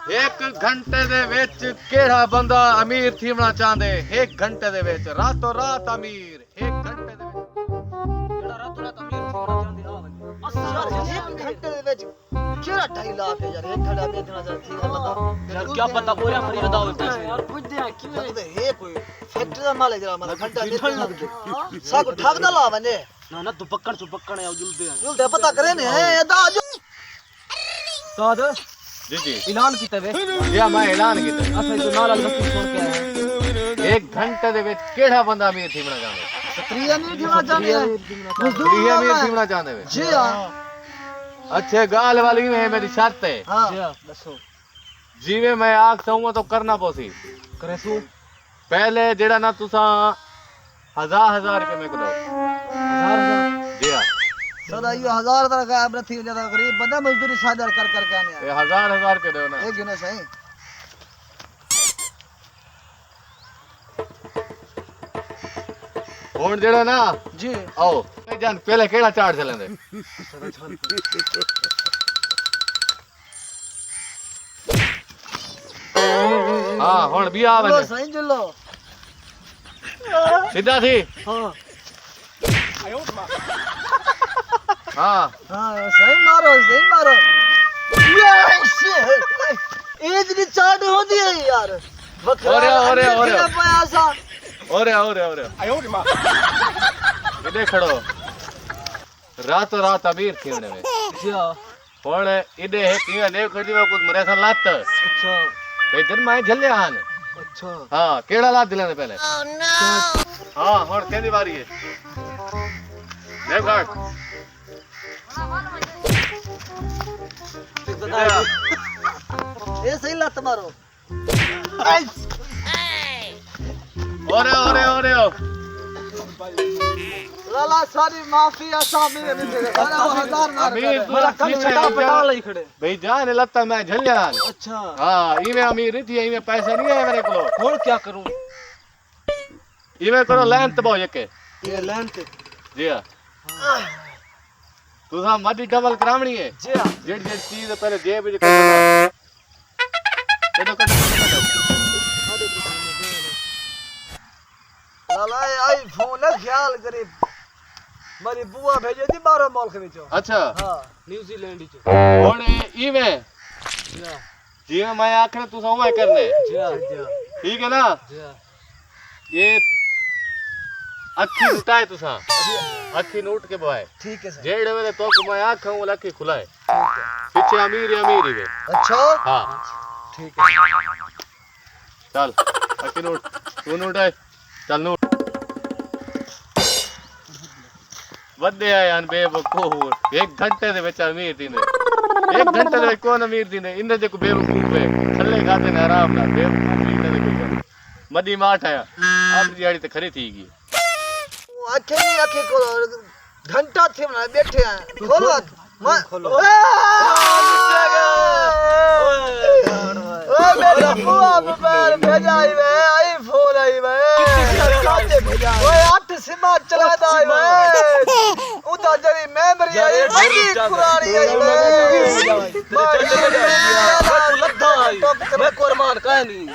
एक घंटे दे विच केड़ा बंदा अमीर थीवना चाहंदे? एक घंटे दे विच रातों रात अमीर। एक घंटे दे विच ਜਿਹੜਾ ਰਾਤੋਂ ਰਾਤ ਅਮੀਰ ਹੋਣਾ ਚਾਹੁੰਦੇ ਆ ਬੰਦੇ एक घंटे दे विच केड़ा 2.5 लाख है यार एक घंटा बेचना चाहती है बंदा ਯਾਰ ਕੀ ਪਤਾ ਬੋਰਿਆ ਖਰੀਦਦਾ ਹੋਵੇ ਪੈਸੇ ਯਾਰ ਪੁੱਛਦੇ ਆ ਕਿਵੇਂ लगदे है कोई फैक्ट्री दा माल है जरा मतलब घंटा बेचना लगदे सब ठगदा ला बने ਨਾ ਨਾ ਦੁਪੱਕਣ ਚੁਪੱਕਣ ਆ ਜੁਲਦੇ ਆ जुलते पता करे ने एदा ਸਾਦ जी जी ਐਲਾਨ ਕੀਤਾ ਵੇ या मैं ऐलान कीता ਅਸਾਂ ਜੋ ਨਾਲ ਅਲਵਸੀ ਸੁਣ ਕੇ ਆਏ एक घंटे दे विच केड़ा बंदा अमीर थीवना चाहंदे? सत्रिया नहीं ठेवा चाहते फ्री अमीर थीवना चाहंदे वे। जी हां अच्छे गाल वाली में मेरी शर्त है हां ਜੀ ਦੱਸੋ जिवे मैं आख सहूंगा तो करना पोसी। ਕਰੇਸੂ पहले जेड़ा ना तुसा 1000 रुपए में करो। 1000 जी हां सदा ये 1000 तक का अब थी ज्यादा गरीब बंदा मजदूरी साझा कर कर के आने ये 1000 रुपए दो ना। एक गिनो सही हुन जेड़ा ना जी आओ जान पहले केड़ा चार्ज चलेंदे? हां हुन भी लो आवे सही जुलो सीधा थी। हां हां हां सही मारो ये इतनी चाट होती है यार अरे पैसा ओरे इधे खड़ो रातों रात अमीर थी में ਜੀ हुन इधे है किया ने खड़ी में कुछ मरे सा लात ਅੱਛਾ भाई दिन मैं झल्ले हान। ਅੱਛਾ हां केड़ा लात दिलाने पहले हां हुन केदी बारी है देख काट ये सही लत मारो ओरे लाला सारी माफी आसामी में मिलेगा सारा 1000 मार अमीर ਮੇਰਾ ਕੰਮ ਛਟਾ ਪਟਾ ਲਈ खड़े भाई जान लत्ता मैं झल्ले हान। अच्छा हां इवे अमीर नहीं थी इवे पैसे नहीं है मेरे को। ਹੁਣ ਕੀ करूं इवे करो लाइन तबाह यके ये लाइन ते जी हां तुसा मदी डबल करावनी है जी हां जेड़ जेड़ चीज पहले जेब विच कर लाला आई फोन है ख्याल करे मेरी बुआ भेजे थी 12 मुल्क विचो अच्छा हां न्यूजीलैंड च हुन इवे जी हां जिवें मैं आखने तुसा उवें करने जी हां ठीक है ना। जी हां ये अखी उठाए तुसा अखी नोट के बवाए ठीक है सर जेड़े वेले तो मैं आखूं वो अखी खुलाए पीछे अमीर ही अमीर ही वे। अच्छा हां ठीक है चल अखी नोट तू नोट है चल नोट वड्डे आए बेवकूफ एक घंटे दे विच अमीर थींदे एक घंटे दे विच कौन अमीर थींदे इने जे को बेवकूफ है थल्ले खाते ने आराम ना बेवकूफ इने दे कोई मदी माठ है आप दिहाड़ी ते खरी थी गई आखे नहीं आखे को घंटा थे ना बैठे हैं खोलो मैं खोलो। ओ मेरा बुआ मोबाइल भेजा आई फोन आई वे ओए 8 सिमा चलादा आई वे उदा जरी मेमोरी आई बड़ी पुरानी आई वे तू लद्दा आई मैं को अरमान का नहीं